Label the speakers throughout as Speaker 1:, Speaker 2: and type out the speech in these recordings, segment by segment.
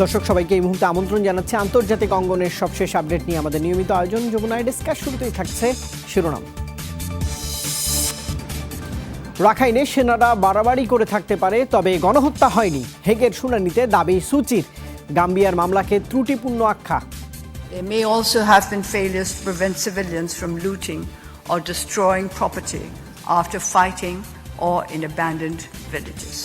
Speaker 1: দর্শক সবাইকে এই মুহূর্তে আমন্ত্রণ জানাচ্ছে আন্তর্জাতিক অঙ্গনের সবশেষ আপডেট নিয়ে আমাদের নিয়মিত আয়োজন যমুনায় ডিসকাস। শুরুতেই থাকছে শিরোনাম। রাখাইনে সেনারা বাড়াবাড়ি করে থাকতে পারে, তবে গণহত্যা হয়নি। হেগের শুনানিতে দাবি সুচির। গাম্বিয়ার মামলাকে ত্রুটিপূর্ণ আখ্যা।
Speaker 2: There may also have been failures to prevent civilians from looting or destroying property after fighting or in abandoned villages.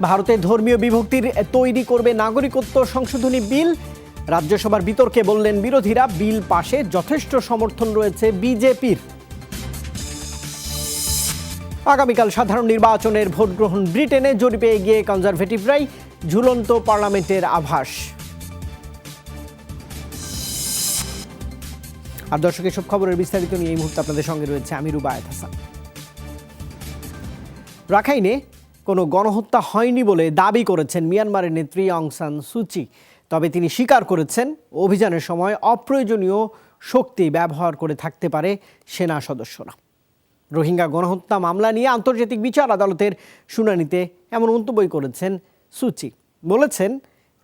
Speaker 1: ভারতে ধর্মীয় বিভক্তির তৈরি করবে নাগরিকত্ব সংশোধনী বিল। রাজ্যসভার বিতর্কে বললেন বিরোধীরা, বিল পাশে যথেষ্ট সমর্থন রয়েছে বিজেপির। আগামীকাল সাধারণ নির্বাচনের ভোট গ্রহণ ব্রিটেনে, জরিপে এগিয়ে কনজারভেটিভরাই। ঝুলন্ত পার্লামেন্টের আভাস। আর দর্শক, এসব খবরের বিস্তারিত নিয়ে এই মুহূর্তে আপনাদের সঙ্গে রয়েছে আমি রুবায়েত হাসান। রাখাইনে কোনো গণহত্যা হয়নি বলে দাবি করেছেন মিয়ানমারের নেত্রী অং সান সুচি। তবে তিনি স্বীকার করেছেন, অভিযানের সময় অপ্রয়োজনীয় শক্তি ব্যবহার করে থাকতে পারে সেনা সদস্যরা। রোহিঙ্গা গণহত্যা মামলা নিয়ে আন্তর্জাতিক বিচার আদালতের শুনানিতে এমন মন্তব্যই করেছেন সুচি। বলেছেন,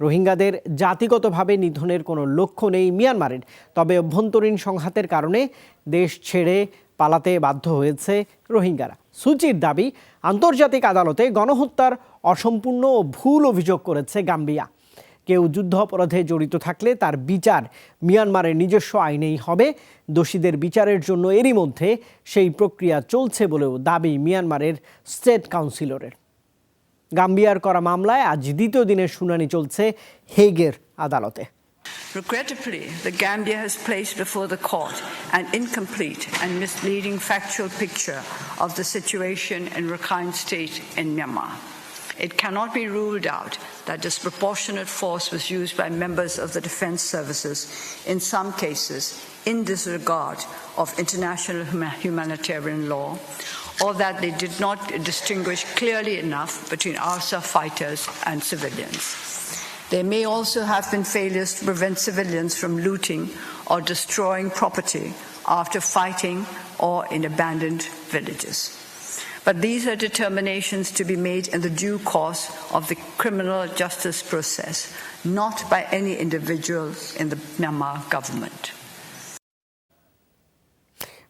Speaker 1: রোহিঙ্গাদের জাতিগতভাবে নিধনের কোনো লক্ষ্য নেই মিয়ানমারের, তবে অভ্যন্তরীণ সংঘাতের কারণে দেশ ছেড়ে পালাতে বাধ্য হয়েছে রোহিঙ্গারা। সুচির দাবি, আন্তর্জাতিক আদালতে গণহত্যার অসম্পূর্ণ ও ভুল অভিযোগ করেছে গাম্বিয়া। কেউ যুদ্ধ অপরাধে জড়িত থাকলে তার বিচার মিয়ানমারের নিজস্ব আইনেই হবে। দোষীদের বিচারের জন্য এরই মধ্যে সেই প্রক্রিয়া চলছে বলেও দাবি মিয়ানমারের স্টেট কাউন্সিলরের। গাম্বিয়ার করা মামলায় আজ দ্বিতীয় দিনের শুনানি চলছে হেগের আদালতে।
Speaker 2: Regrettably, the Gambia has placed before the court an incomplete and misleading factual picture of the situation in Rakhine State in Myanmar. It cannot be ruled out that disproportionate force was used by members of the defense services in some cases in disregard of international humanitarian law, or that they did not distinguish clearly enough between ARSA fighters and civilians. There may also have been failures to prevent civilians from looting or destroying property after fighting or in abandoned villages. But these are determinations to be made in the due course of the criminal justice process, not by any individual in the Myanmar government.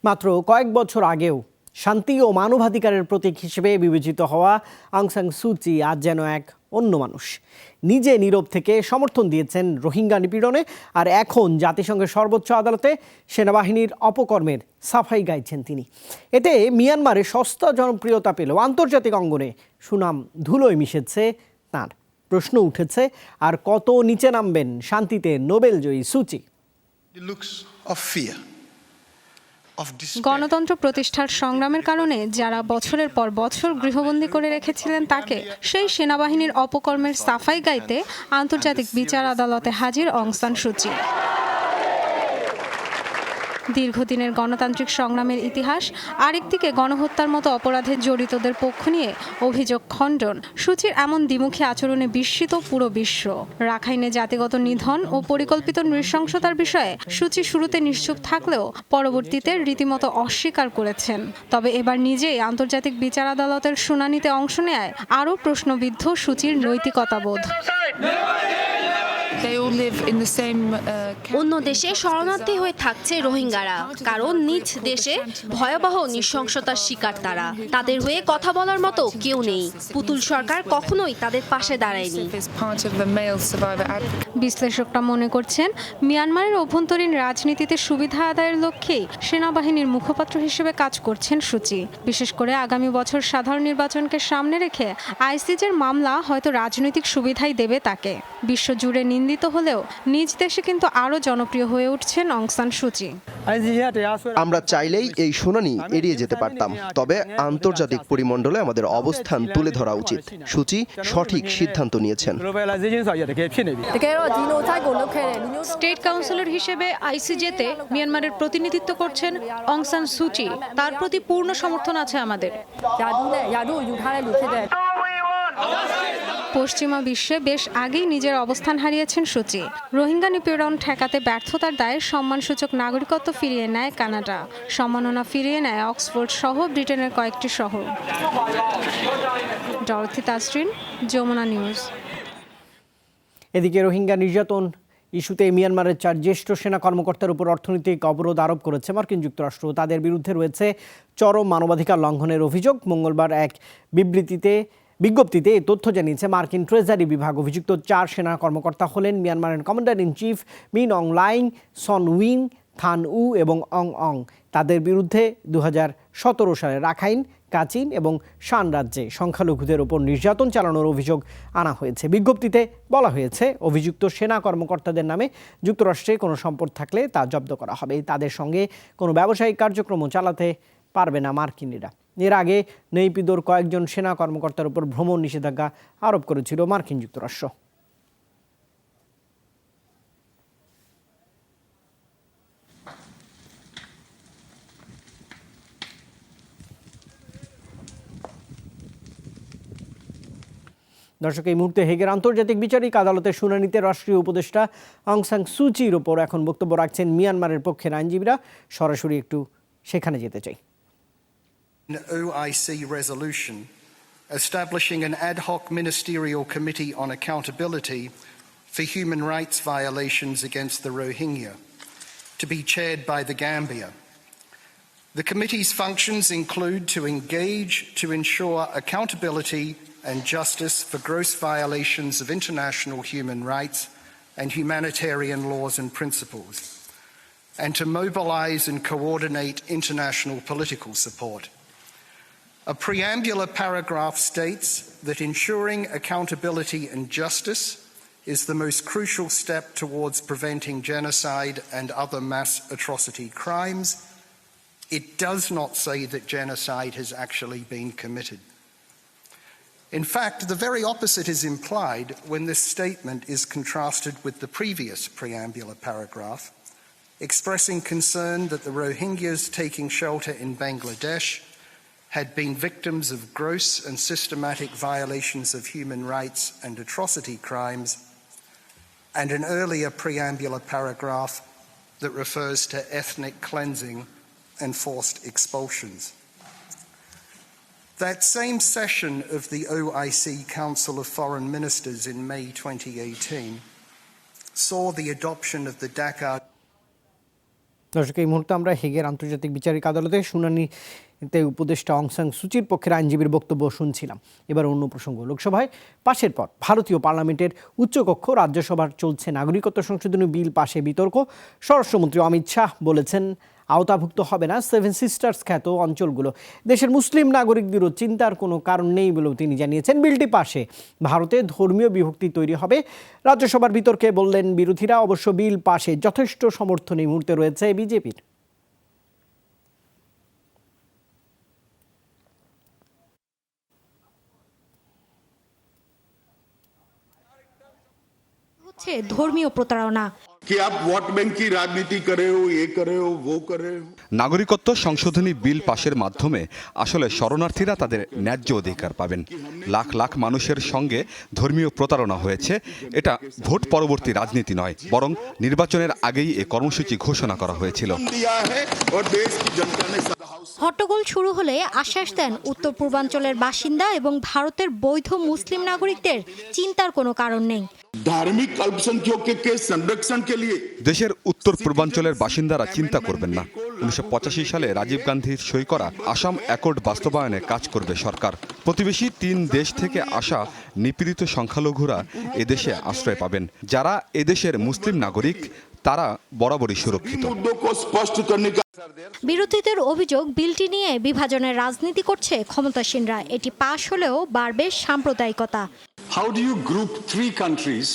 Speaker 1: মাত্র কয়েক বছর আগেও শান্তি ও মানবাধিকারের প্রতীক হিসেবে বিবেচিত হওয়া অং সান সুচি আজ যেন এক অন্য মানুষ। নিজে নীরব থেকে সমর্থন দিয়েছেন রোহিঙ্গা নিপীড়নে, আর এখন জাতিসংঘের সর্বোচ্চ আদালতে সেনাবাহিনীর অপকর্মের সাফাই গাইছেন তিনি। এতে মিয়ানমারে সস্তা জনপ্রিয়তা পেলেও আন্তর্জাতিক অঙ্গনে সুনাম ধুলোয় মিশেছে তাঁর। প্রশ্ন উঠেছে, আর কত নিচে নামবেন শান্তিতে নোবেলজয়ী সুচি?
Speaker 3: গণতন্ত্র প্রতিষ্ঠার সংগ্রামের কারণে যারা বছরের পর বছর গৃহবন্দী করে রেখেছিলেন তাকে, সেই সেনাবাহিনীর অপকর্মের সাফাই গাইতে আন্তর্জাতিক বিচার আদালতে হাজির অং সান সুচি। দীর্ঘদিনের গণতান্ত্রিক সংগ্রামের ইতিহাস, আরেকদিকে গণহত্যার মতো অপরাধে জড়িতদের পক্ষ নিয়ে অভিযোগ খণ্ডন। সুচির এমন দ্বিমুখী আচরণে বিস্মিত পুরো বিশ্ব। রাখাইনে জাতিগত নিধন ও পরিকল্পিত নৃশংসতার বিষয়ে সুচি শুরুতে নিশ্চুপ থাকলেও পরবর্তীতে রীতিমতো অস্বীকার করেছেন। তবে এবার নিজেই আন্তর্জাতিক বিচার আদালতের শুনানিতে অংশ নেয় আরও প্রশ্নবিদ্ধ সুচির নৈতিকতাবোধ।
Speaker 4: অন্য দেশে শরণার্থী হয়ে থাকছে রোহিঙ্গারা, কারণ নিজ দেশে ভয়াবহ নৃশংসতার শিকার তারা। তাদের হয়ে কথা বলার মতো কেউ নেই। পুতুল সরকার কখনোই তাদের পাশে দাঁড়ায়নি।
Speaker 3: বিশ্লেষকরা মনে করছেন, মিয়ানমারের অভ্যন্তরীণ রাজনীতিতে সুবিধা আদায়ের লক্ষ্যেই সেনাবাহিনীর মুখপাত্র হিসেবে কাজ করছেন সুচি। বিশেষ করে আগামী বছর সাধারণ নির্বাচনকে সামনে রেখে আইসিজের মামলা হয়তো রাজনৈতিক সুবিধাই দেবে তাকে। বিশ্বজুড়ে নিন্দিত হলেও নিজ দেশে কিন্তু আরও জনপ্রিয় হয়ে উঠছেন অং সান সুচি।
Speaker 5: আমরা চাইলেই এই শুনানি এড়িয়ে যেতে পারতাম, তবে আন্তর্জাতিক পরিমণ্ডলে আমাদের অবস্থান তুলে ধরা উচিত। সুচি সঠিক সিদ্ধান্ত নিয়েছেন।
Speaker 6: স্টেট কাউন্সিলর হিসেবে আইসিজেতে মিয়ানমারের প্রতিনিধিত্ব করছেন অং সান সুচি। তার প্রতি পূর্ণ সমর্থন আছে আমাদের।
Speaker 3: পশ্চিমা বিশ্বে বেশ আগেই নিজের অবস্থান হারিয়েছেন সুচি। রোহিঙ্গা নিপীড়ন ঠেকাতে ব্যর্থতার দায়ে সম্মানসূচক নাগরিকত্ব ফিরিয়ে নেয় কানাডা। সম্মাননা ফিরিয়ে নেয় অক্সফোর্ড সহ ব্রিটেনের কয়েকটি শহর। Dorothy Tasrin, Jamuna news.
Speaker 1: এদিকে রোহিঙ্গা নির্যাতন ইস্যুতে মিয়ানমারের 4 জ্যেষ্ঠ সেনা কর্মকর্তার উপর অর্থনৈতিক অবরোধ আরোপ করেছে মার্কিন যুক্তরাষ্ট্র। তাদের বিরুদ্ধে রয়েছে চরম মানবাধিকার লঙ্ঘনের অভিযোগ। মঙ্গলবার এক বিজ্ঞপ্তিতে এই তথ্য জানিয়েছে মার্কিন ট্রেজারি বিভাগ। অভিযুক্ত 4 সেনা কর্মকর্তা হলেন মিয়ানমারের commander in chief Min Aung Hlaing, Soe Win, থান উ এবং অং অং। তাদের বিরুদ্ধে 2017 সালে রাখাইন, কাচিন এবং শান রাজ্যে সংখ্যালঘুদের ওপর নির্যাতন চালানোর অভিযোগ আনা হয়েছে। বিজ্ঞপ্তিতে বলা হয়েছে অভিযুক্ত সেনা কর্মকর্তাদের নামে যুক্তরাষ্ট্রে কোনো সম্পদ থাকলে তা জব্দ করা হবে। তাদের সঙ্গে কোনো ব্যবসায়িক কার্যক্রমও চালাতে পারবে না মার্কিনিরা। এর আগে নেইপিদোর কয়েকজন সেনা কর্মকর্তার উপর ভ্রমণ নিষেধাজ্ঞা আরোপ করেছিল মার্কিন যুক্তরাষ্ট্র। দর্শক, এই মুহূর্তে হেগের আন্তর্জাতিক বিচারিক আদালতের শুনানিতে রাষ্ট্রীয় উপদেষ্টা অং সান সুচির ওপর এখন বক্তব্য রাখছেন মিয়ানমারের পক্ষের আইনজীবীরা। সরাসরি একটু সেখানে যেতে চাই।
Speaker 7: An OIC resolution establishing an ad hoc ministerial committee on accountability for human rights violations against the Rohingya, to be chaired by the Gambia. The committee's functions include to engage to ensure accountability and justice for gross violations of international human rights and humanitarian laws and principles, and to mobilise and coordinate international political support. A preambular paragraph states that ensuring accountability and justice is the most crucial step towards preventing genocide and other mass atrocity crimes. It does not say that genocide has actually been committed. In fact, the very opposite is implied when this statement is contrasted with the previous preambular paragraph, expressing concern that the Rohingyas taking shelter in Bangladesh had been victims of gross and systematic violations of human rights and atrocity crimes, and an earlier preambular paragraph that refers to ethnic cleansing and forced expulsions. That same session of the OIC Council of Foreign Ministers in May 2018 saw the adoption of the Dhaka.
Speaker 1: দর্শক, এই মুহূর্তে আমরা হেগের আন্তর্জাতিক বিচারিক আদালতে শুনানিতে উপদেষ্টা অং সান সুচির পক্ষের আইনজীবীর বক্তব্য শুনছিলাম। এবার অন্য প্রসঙ্গ। লোকসভায় পাশের পর ভারতীয় পার্লামেন্টের উচ্চকক্ষ রাজ্যসভার চলছে নাগরিকত্ব সংশোধনী বিল পাশে বিতর্ক। স্বরাষ্ট্রমন্ত্রী অমিত শাহ বলেছেন আওতাভুক্ত হবে না 7 সিস্টার্স খ্যাত অঞ্চলগুলো। দেশের মুসলিম নাগরিকদেরও চিন্তার কোনো কারণ নেই বলেও তিনি জানিয়েছেন। বিলটি পাশে ভারতে ধর্মীয় বিভক্তি তৈরি হবে। রাজ্যসভার বিতর্কে বললেন বিরোধীরা। অবশ্য বিল পাশে যথেষ্ট সমর্থন এই মুহূর্তে রয়েছে বিজেপির।
Speaker 6: হচ্ছে ধর্মীয় প্রতারণা।
Speaker 8: कि आप वोट बैंक की राजनीति करे हो, ये करे हो, वो करे हो।
Speaker 9: নাগরিকত্ব সংশোধনী বিল পাশের মাধ্যমে আসলে শরণার্থীরা তাদের ন্যায্য অধিকার পাবেন। লাখ লাখ মানুষের সঙ্গে ধর্মীয় প্রতারণা হয়েছে। এটা ভোট পরবর্তী রাজনীতি নয়, বরং নির্বাচনের আগেই এ কর্মসূচি ঘোষণা করা হয়েছিল।
Speaker 6: হট্টগোল শুরু হলে আশ্বাস দেন উত্তর পূর্বাঞ্চলের বাসিন্দা এবং ভারতের বৈধ মুসলিম নাগরিকদের চিন্তার কোনো কারণ নেই।
Speaker 8: धार्मिक अल्पसंख्यकों के संरक्षण के लिए
Speaker 9: দেশের উত্তর পূর্বাঞ্চলের বাসিন্দারা চিন্তা করবেন না। 1985 সালে রাজীব গান্ধীর সই করা আসাম অ্যাকর্ড বাস্তবায়নে কাজ করবে সরকার। প্রতিবেশী 3 দেশ থেকে আসা নিপীড়িত সংখ্যালঘুরা এদেশে আশ্রয় পাবেন। যারা এদেশের মুসলিম নাগরিক তারা বরাবরই সুরক্ষিত।
Speaker 6: বিরোধীদের অভিযোগ বিলটি নিয়ে বিভাজনের রাজনীতি করছে ক্ষমতাসীনরা। এটি পাশ হলেও বাড়বে সাম্প্রদায়িকতা।
Speaker 10: How do you group 3 countries,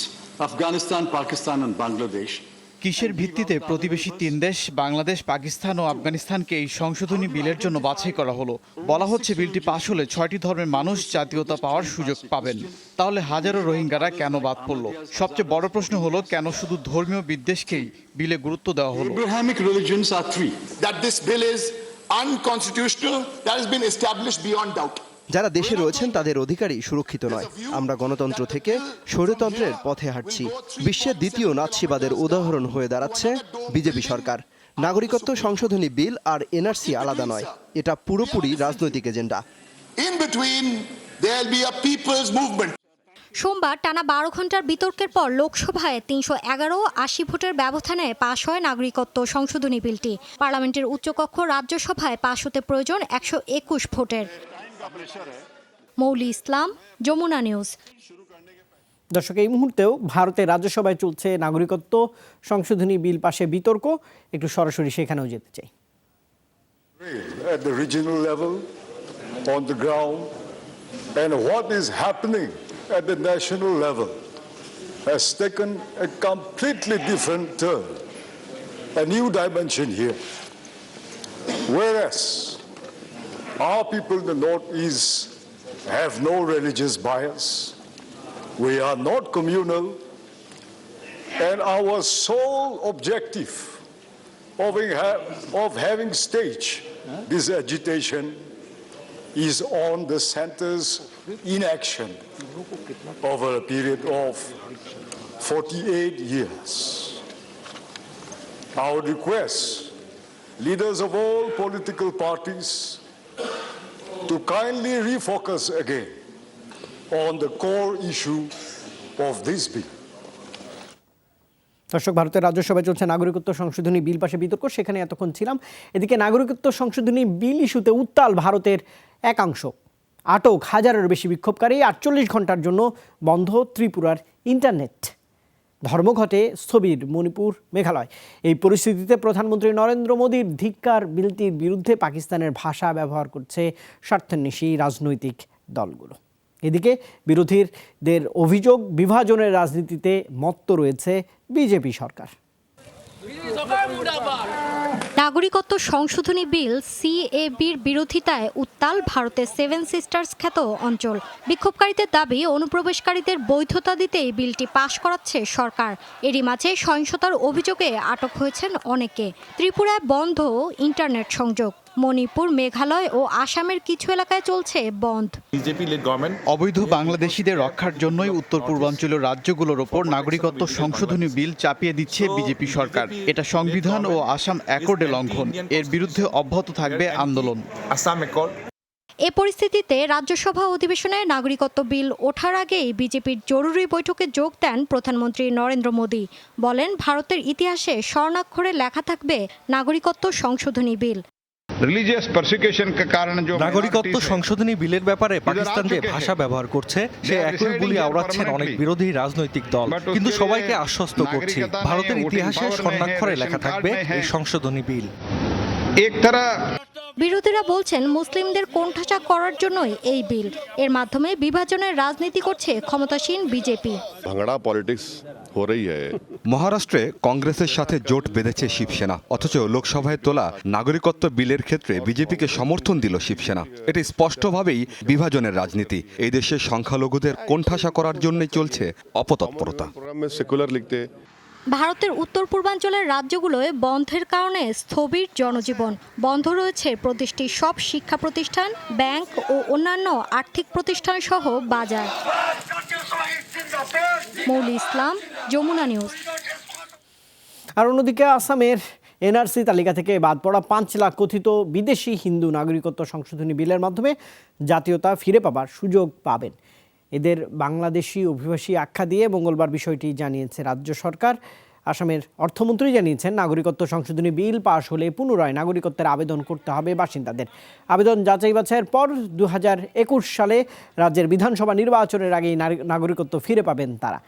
Speaker 10: Afghanistan, Pakistan and Bangladesh?
Speaker 11: কিসের ভিত্তিতে প্রতিবেশী 3 দেশ বাংলাদেশ, পাকিস্তান ও আফগানিস্তানকে এই সংশোধনী বিলের জন্য বাছাই করা হলো? বলা হচ্ছে বিলটি পাশ হলে 6টি ধর্মের মানুষ জাতীয়তা পাওয়ার সুযোগ পাবেন। তাহলে হাজারো রোহিঙ্গারা কেন বাদ পড়লো? সবচেয়ে বড় প্রশ্ন হলো কেন শুধু ধর্মীয় বিদ্বেষকেই বিলে গুরুত্ব দেওয়া হলো?
Speaker 10: Abrahamic religions are 3.
Speaker 8: that this bill is unconstitutional, that has been established beyond doubt.
Speaker 5: যারা দেশে রয়েছেন তাদের অধিকারই সুরক্ষিত নয়। আমরা গণতন্ত্র থেকে স্বৈরতন্ত্রের পথে হাঁটছি। বিশ্বের দ্বিতীয় নাৎসিবাদের উদাহরণ হয়ে দাঁড়াচ্ছে বিজেপি সরকার। নাগরিকত্ব সংশোধনী বিল আর এনআরসি আলাদা নয়, এটা পুরোপুরি রাজনৈতিক agenda.
Speaker 8: In between There'll be a people's movement.
Speaker 12: সোমবার টানা 12 ঘন্টার বিতর্কের পর লোকসভায় 311 ও 80 ভোটের ব্যবধানে পাশ হয় নাগরিকত্ব সংশোধনী বিলটি। পার্লামেন্টের উচ্চকক্ষ রাজ্যসভায় পাশ হতে প্রয়োজন 121 ভোটের। মৌলি ইসলাম, যমুনা নিউজ।
Speaker 1: দর্শক, এই মুহূর্তেও ভারতের রাজ্যসভায় চলছে নাগরিকত্ব সংশোধনী বিল পাশে বিতর্ক। একটু সরাসরি সেখানেও যেতে চাই।
Speaker 10: At the regional level, on the ground, and what is happening at the national level has taken a completely different turn, a new dimension here. Whereas our people in the Northeast have no religious bias, we are not communal, and our sole objective of having staged this agitation is on the center's inaction over a period of 48 years. Our request, leaders of all political parties, to kindly refocus again on the core issue of this bill.
Speaker 1: দর্শক, ভারতের রাজ্যসভায় চলছে নাগরিকত্ব সংশোধনী বিল পাশে বিতর্ক, সেখানে এতক্ষণ ছিলাম। এদিকে নাগরিকত্ব সংশোধনী বিল ইস্যুতে উত্তাল ভারতের একাংশ। আটক হাজারের বেশি বিক্ষোভকারী, 48 ঘন্টার জন্য বন্ধ ত্রিপুরার ইন্টারনেট। ধর্মঘটে স্থবির মণিপুর, মেঘালয়। এই পরিস্থিতিতে প্রধানমন্ত্রী নরেন্দ্র মোদীর ধিক্কার বিলটির বিরুদ্ধে পাকিস্তানের ভাষা ব্যবহার করছে স্বার্থান্বেষী রাজনৈতিক দলগুলো। এদিকে বিরোধীদের অভিযোগ, বিভাজনের রাজনীতিতে মত্ত রয়েছে বিজেপি সরকার।
Speaker 12: নাগরিকত্ব সংশোধনী বিল সিএবির বিরোধিতায় উত্তাল ভারতের 7 সিস্টার্স খ্যাত অঞ্চল। বিক্ষোভকারীদের দাবি, অনুপ্রবেশকারীদের বৈধতা দিতেই বিলটি পাশ করাচ্ছে সরকার। এরই মাঝে সহিংসতার অভিযোগে আটক হয়েছেন অনেকে। ত্রিপুরায় বন্ধ ইন্টারনেট সংযোগ। মণিপুর, মেঘালয় ও আসামের কিছু এলাকায় চলছে বন্ধ।
Speaker 11: অবৈধ বাংলাদেশিদের রক্ষার জন্যই উত্তর পূর্বাঞ্চলীয় রাজ্যগুলোর ওপর নাগরিকত্ব সংশোধনী বিল চাপিয়ে দিচ্ছে বিজেপি সরকার। এটা সংবিধান ও আসাম অ্যাকর্ডে লঙ্ঘন। এর বিরুদ্ধে অব্যাহত থাকবে আন্দোলন।
Speaker 12: এ পরিস্থিতিতে রাজ্যসভা অধিবেশনে নাগরিকত্ব বিল ওঠার আগেই বিজেপির জরুরি বৈঠকে যোগ দেন প্রধানমন্ত্রী নরেন্দ্র মোদী। বলেন, ভারতের ইতিহাসে স্বর্ণাক্ষরে লেখা থাকবে নাগরিকত্ব সংশোধনী বিল।
Speaker 13: নাগরিকত্ব সংশোধনী বিলের ব্যাপারে পাকিস্তান যে ভাষা ব্যবহার করছে, সে একই বুলি আওড়াচ্ছেন অনেক বিরোধী রাজনৈতিক দল। কিন্তু সবাইকে আশ্বস্ত করছি, ভারতের ইতিহাসে স্বর্ণাক্ষরে লেখা থাকবে এই সংশোধনী বিল।
Speaker 12: বিরোধীরা বলছেন, মুসলিমদের কোণঠাসা করার জন্যই এই বিল। এর মাধ্যমে বিভাজনের রাজনীতি করছে ক্ষমতাসীন বিজেপি।
Speaker 9: মহারাষ্ট্রে কংগ্রেসের সাথে জোট বেঁধেছে শিবসেনা, অথচ লোকসভায় তোলা নাগরিকত্ব বিলের ক্ষেত্রে বিজেপিকে সমর্থন দিল শিবসেনা। এটি স্পষ্টভাবেই বিভাজনের রাজনীতি। এই দেশের সংখ্যালঘুদের কোণঠাসা করার জন্যই চলছে অপতৎপরতা।
Speaker 12: ভারতের উত্তর পূর্বাঞ্চলের রাজ্যগুলোয় বন্ধের কারণে স্থবির জনজীবন। বন্ধ রয়েছে প্রদেশটির সব শিক্ষা প্রতিষ্ঠান, ব্যাংক ও অন্যান্য আর্থিক প্রতিষ্ঠান সহ বাজার। মৌলি ইসলাম, যমুনা নিউজ।
Speaker 1: আর অন্যদিকে আসামের এনআরসি তালিকা থেকে বাদ পড়া 5 লাখ কথিত বিদেশি হিন্দু নাগরিকত্ব সংশোধনী বিলের মাধ্যমে জাতীয়তা ফিরে পাবার সুযোগ পাবেন। এদের বাংলাদেশি অভিবাসী আখ্যা দিয়ে মঙ্গলবার বিষয়টি জানিয়েছে রাজ্য সরকার। আসামের অর্থমন্ত্রী জানিয়েছেন, নাগরিকত্ব সংশোধনী বিল পাশ হলে পুনরায় নাগরিকত্বের আবেদন করতে হবে বাসিন্দাদের। আবেদন যাচাই বাছাইয়ের পর 2021 সালে রাজ্যের বিধানসভা নির্বাচনের আগেই নাগরিকত্ব ফিরে পাবেন তারা।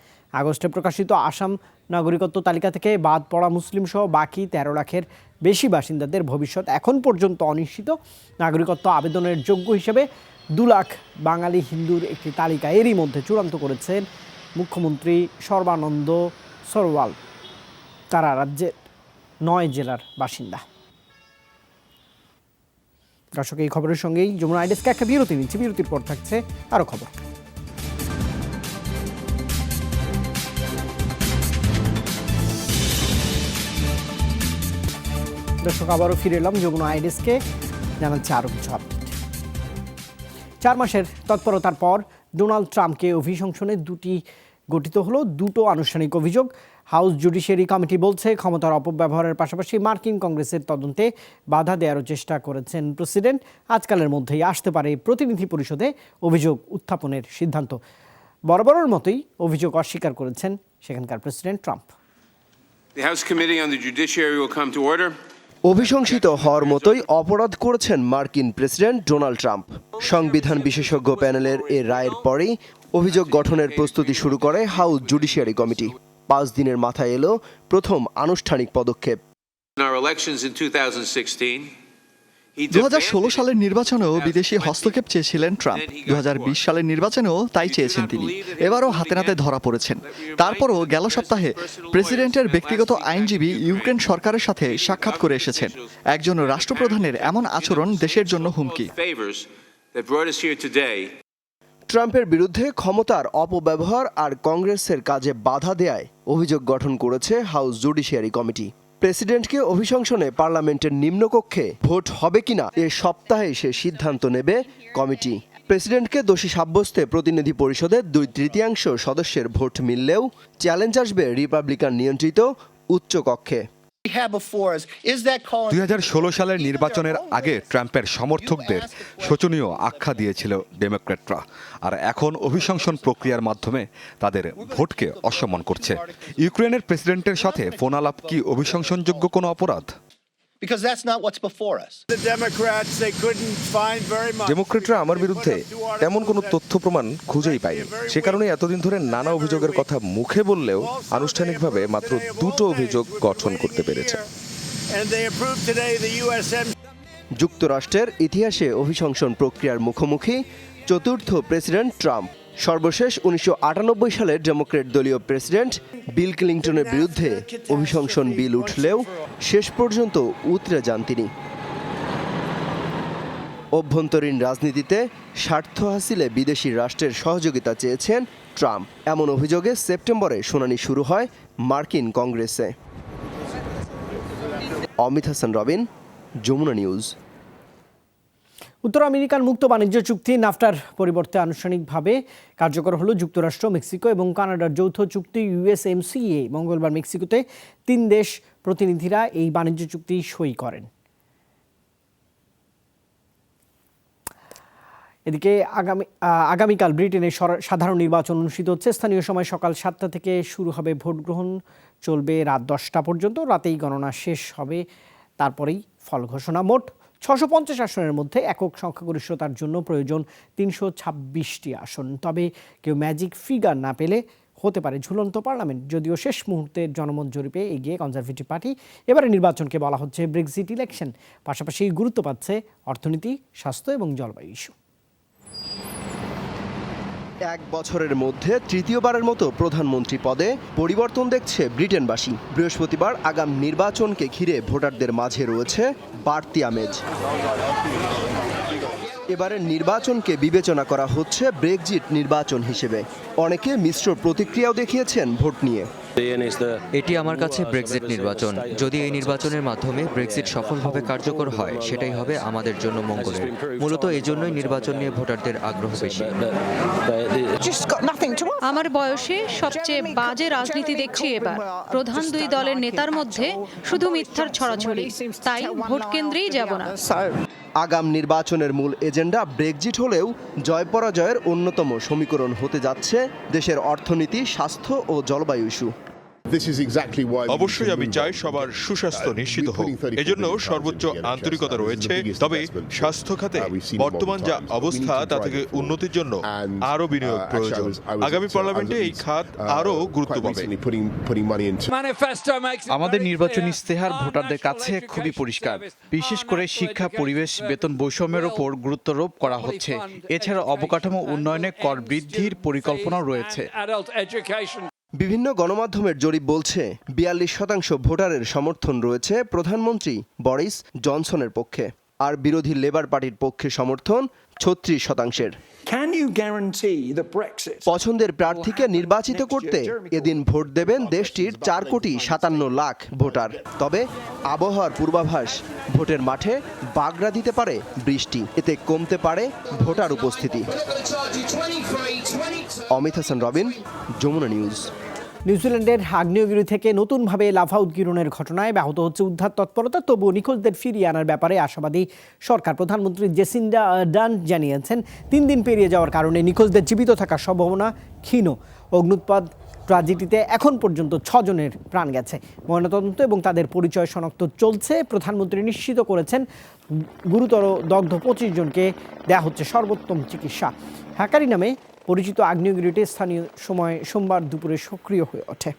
Speaker 1: আগস্টে প্রকাশিত আসাম নাগরিকত্ব তালিকা থেকে বাদ পড়া মুসলিম সহ বাকি 13 লাখের বেশি বাসিন্দাদের ভবিষ্যৎ এখন পর্যন্ত অনিশ্চিত। নাগরিকত্ব আবেদনের যোগ্য হিসেবে 2 লাখ বাঙালি হিন্দুর একটি তালিকা এরই মধ্যে চূড়ান্ত করেছেন মুখ্যমন্ত্রী সর্বানন্দ সোনোয়াল। তারা রাজ্যের 9 জেলার বাসিন্দা। দর্শক, এই খবরের সঙ্গেই যমুনা আইডেস্কে একটা বিরতি নিচ্ছে। বিরতির পর থাকছে আরও খবর। দর্শক, আবারও ফিরে এলাম যমুনা আইডেস্কে, জানাচ্ছে আরও কিছু আপডেট। 4 মাসের তৎপরতার পর ডোনাল্ড ট্রাম্পকে অভিশংসনে 2টি গঠিত হলো দুটো আনুষ্ঠানিক অভিযোগ। হাউস জুডিশিয়ারি কমিটি বলছে, ক্ষমতার অপব্যবহারের পাশাপাশি মার্কিন কংগ্রেসের তদন্তে বাধা দেওয়ারও চেষ্টা করেছেন প্রেসিডেন্ট। আজকালের মধ্যেই আসতে পারে প্রতিনিধি পরিষদে অভিযোগ উত্থাপনের সিদ্ধান্ত। বরাবরের মতোই অভিযোগ অস্বীকার করেছেন সেখানকার president Trump.
Speaker 14: The House Committee on the Judiciary will come to order.
Speaker 5: অভিশংসিত হওয়ার মতোই অপরাধ করেছেন মার্কিন প্রেসিডেন্ট ডোনাল্ড ট্রাম্প। সংবিধান বিশেষজ্ঞ প্যানেলের এ রায়ের পরেই অভিযোগ গঠনের প্রস্তুতি শুরু করে হাউস জুডিশিয়ারি কমিটি। 5 দিনের মাথায় এলো প্রথম আনুষ্ঠানিক পদক্ষেপ।
Speaker 14: In our elections in 2016,
Speaker 15: 2016 সালের নির্বাচনেও বিদেশি হস্তক্ষেপ চেয়েছিলেন ট্রাম্প। 2020 সালের নির্বাচনেও তাই চেয়েছেন তিনি। এবারও হাতে নাতে ধরা পড়েছেন। তারপরও গেল সপ্তাহে প্রেসিডেন্টের ব্যক্তিগত আইনজীবী ইউক্রেন সরকারের সাথে সাক্ষাৎ করে এসেছেন। একজন রাষ্ট্রপ্রধানের এমন আচরণ দেশের জন্য হুমকি।
Speaker 5: ট্রাম্পের বিরুদ্ধে ক্ষমতার অপব্যবহার আর কংগ্রেসের কাজে বাধা দেয়ায় অভিযোগ গঠন করেছে হাউস জুডিশিয়ারি কমিটি। প্রেসিডেন্টকে অভিশংসনে পার্লামেন্টের নিম্নকক্ষে ভোট হবে কিনা এ সপ্তাহে সে সিদ্ধান্ত নেবে কমিটি। প্রেসিডেন্টকে দোষী সাব্যস্তে প্রতিনিধি পরিষদের 2/3 সদস্যের ভোট মিললেও চ্যালেঞ্জ আসবে রিপাবলিকান নিয়ন্ত্রিত উচ্চ কক্ষে।
Speaker 9: 2016 সালের নির্বাচনের আগে ট্রাম্পের সমর্থকদের শোচনীয় আখ্যা দিয়েছিল ডেমোক্র্যাটরা, আর এখন অভিশংসন প্রক্রিয়ার মাধ্যমে তাদের ভোটকে অসম্মান করছে। ইউক্রেনের প্রেসিডেন্টের সাথে ফোন আলাপ কি অভিশংসনযোগ্য কোনো অপরাধ?
Speaker 16: ডেমোক্রেটরা আমার বিরুদ্ধে তেমন কোনো তথ্য প্রমাণ খুঁজেই পায়নি। সে কারণে এতদিন ধরে নানা অভিযোগের কথা মুখে বললেও আনুষ্ঠানিকভাবে মাত্র 2টো অভিযোগ গঠন করতে পেরেছে।
Speaker 5: যুক্তরাষ্ট্রের ইতিহাসে অভিশংসন প্রক্রিয়ার মুখোমুখি চতুর্থ প্রেসিডেন্ট ট্রাম্প। সর্বশেষ 1998 সালে ডেমোক্রেট দলীয় প্রেসিডেন্ট বিল ক্লিন্টনের বিরুদ্ধে অভিশংসন বিল উঠলেও শেষ পর্যন্ত উতরে যান তিনি। অভ্যন্তরীণ রাজনীতিতে স্বার্থ হাসিলে বিদেশি রাষ্ট্রের সহযোগিতা চেয়েছেন ট্রাম্প। এমন অভিযোগে সেপ্টেম্বরে শুনানি শুরু হয় মার্কিন কংগ্রেসে। অমিত হাসান রবিন, যমুনা নিউজ।
Speaker 1: উত্তর আমেরিকান মুক্ত বাণিজ্য চুক্তি নাফটার পরিবর্তে আনুষ্ঠানিকভাবে কার্যকর হলো যুক্তরাষ্ট্র, মেক্সিকো এবং কানাডার যৌথ চুক্তি USMCA। মঙ্গলবার মেক্সিকোতে 3 দেশ প্রতিনিধিরা এই বাণিজ্য চুক্তি সই করেন। এদিকে আগামীকাল ব্রিটেনে সাধারণ নির্বাচন অনুষ্ঠিত হচ্ছে। স্থানীয় সময় সকাল 7টা থেকে শুরু হবে ভোট গ্রহণ, চলবে রাত 10টা পর্যন্ত। রাতেই গণনা শেষ হবে, তারপরেই ফল ঘোষণা। মোট 650 আসনের মধ্যে একক সংখ্যাগরিষ্ঠতার জন্য প্রয়োজন 326টি আসন। তবে কেউ ম্যাজিক ফিগার না পেলে হতে পারে ঝুলন্ত পার্লামেন্ট। যদিও শেষ মুহূর্তে জনমত জরিপে এগিয়ে কনজারভেটিভ পার্টি। এবারে নির্বাচনকে বলা হচ্ছে ব্রেক্সিট ইলেকশন। পাশাপাশি গুরুত্ব পাচ্ছে অর্থনীতি, স্বাস্থ্য এবং জলবায়ু ইস্যু।
Speaker 5: 1 বছরের মধ্যে তৃতীয়বারের মতো প্রধানমন্ত্রী পদে পরিবর্তন দেখছে ব্রিটেনবাসী। বৃহস্পতিবার আগাম নির্বাচনকে ঘিরে ভোটারদের মাঝে রয়েছে বাড়তি আমেজ। এবারের নির্বাচনকে বিবেচনা করা হচ্ছে ব্রেক্সিট নির্বাচন হিসেবে। অনেকে মিশ্র প্রতিক্রিয়াও দেখিয়েছেন ভোট নিয়ে।
Speaker 17: এটি আমার কাছে ব্রেক্সিট নির্বাচন। যদি এই নির্বাচনের মাধ্যমে ব্রেক্সিট সফলভাবে কার্যকর হয়, সেটাই হবে আমাদের জন্য মঙ্গলের। মূলত এই জন্যই নির্বাচন নিয়ে ভোটারদের আগ্রহ বেশি।
Speaker 6: আমার বয়সে সবচেয়ে বাজে রাজনীতি দেখছি এবার। প্রধান 2 দলের নেতার মধ্যে শুধু মিথ্যার ছড়াছড়ি, তাই ভোট কেন্দ্রেই যাব না।
Speaker 5: আগাম নির্বাচনের মূল এজেন্ডা ব্রেক্সিট হলেও জয় পরাজয়ের অন্যতম সমীকরণ হতে যাচ্ছে দেশের অর্থনীতি, স্বাস্থ্য ও জলবায়ু ইস্যু।
Speaker 18: অবশ্যই আমি চাই সবার সুস্বাস্থ্য নিশ্চিত হোক। এজন্য সর্বোচ্চ আন্তরিকতা রয়েছে। তবে স্বাস্থ্য খাতে বর্তমান যা অবস্থা তা থেকে উন্নতির জন্য আরো বিনিয়োগ প্রয়োজন। আগামী পার্লামেন্টে এই খাত আরো গুরুত্ব পাবে।
Speaker 11: আমাদের নির্বাচনী ইস্তেহার ভোটারদের কাছে খুবই পরিষ্কার। বিশেষ করে শিক্ষা, পরিবেশ, বেতন বৈষম্যের ওপর গুরুত্বারোপ করা হচ্ছে। এছাড়া অবকাঠামো উন্নয়নে কর বৃদ্ধির পরিকল্পনাও রয়েছে।
Speaker 5: বিভিন্ন গণমাধ্যমের জরিপ বলছে 42% ভোটারের সমর্থন রয়েছে প্রধানমন্ত্রী বরিস জনসনের পক্ষে। আর বিরোধী লেবার পার্টির পক্ষে সমর্থন 36%। পছন্দের প্রার্থীকে নির্বাচিত করতে এদিন ভোট দেবেন দেশটির 4,57,00,000 ভোটার। তবে আবহাওয়ার পূর্বাভাস, ভোটের মাঠে বাগড়া দিতে পারে বৃষ্টি, এতে কমতে পারে ভোটার উপস্থিতি। অমিত হাসান রবিন, যমুনা নিউজ।
Speaker 1: নিউজিল্যান্ডের আগ্নেয়গিরি থেকে নতুনভাবে লাভা উদ্গীরণের ঘটনায় ব্যাহত হচ্ছে উদ্ধার তৎপরতা, তবুও নিখোঁজদের ফিরিয়ে আনার ব্যাপারে আশাবাদী সরকার। প্রধানমন্ত্রী জেসিন্ডা আর্ডার্ন জানিয়েছেন 3 দিন পেরিয়ে যাওয়ার কারণে নিখোঁজদের জীবিত থাকার সম্ভাবনা ক্ষীণ। অগ্নুৎপাত ট্র্যাজেডিতে এখন পর্যন্ত 6 জনের প্রাণ গেছে। ময়নাতদন্ত এবং তাদের পরিচয় শনাক্ত চলছে। প্রধানমন্ত্রী নিশ্চিত করেছেন গুরুতর দগ্ধ 25 জনকে দেয়া হচ্ছে সর্বোত্তম চিকিৎসা। হ্যাকারি নামে পরিচিত আগ্নেয়গিরিটি স্থানীয় সময় সোমবার দুপুরে সক্রিয় হয়ে ওঠে।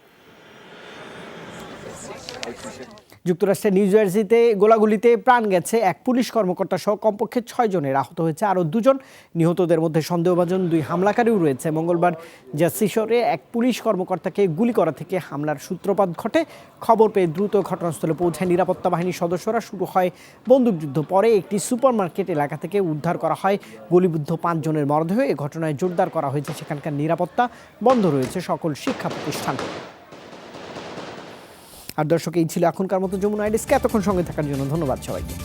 Speaker 1: যুক্তরাষ্ট্রের নিউ জার্সিতে গোলাগুলিতে প্রাণ গেছে এক পুলিশ কর্মকর্তা সহ কমপক্ষে 6 জনের, আহত হয়েছে আরও 2 জন। নিহতদের মধ্যে সন্দেহভাজন 2 হামলাকারীও রয়েছে। মঙ্গলবার জার্সি শহরে এক পুলিশ কর্মকর্তাকে গুলি করা থেকে হামলার সূত্রপাত ঘটে। খবর পেয়ে দ্রুত ঘটনাস্থলে পৌঁছায় নিরাপত্তা বাহিনীর সদস্যরা। শুরু হয় বন্দুকযুদ্ধ। পরে একটি সুপারমার্কেট এলাকা থেকে উদ্ধার করা হয় গুলিবিদ্ধ 5 জনের মরদেহ। এ ঘটনায় জোরদার করা হয়েছে সেখানকার নিরাপত্তা, বন্ধ রয়েছে সকল শিক্ষা প্রতিষ্ঠান। আর দর্শক, এই ছিল এখনকার মতো যমুনা আইডিসকে। এতক্ষণ সঙ্গে থাকার জন্য ধন্যবাদ সবাইকে।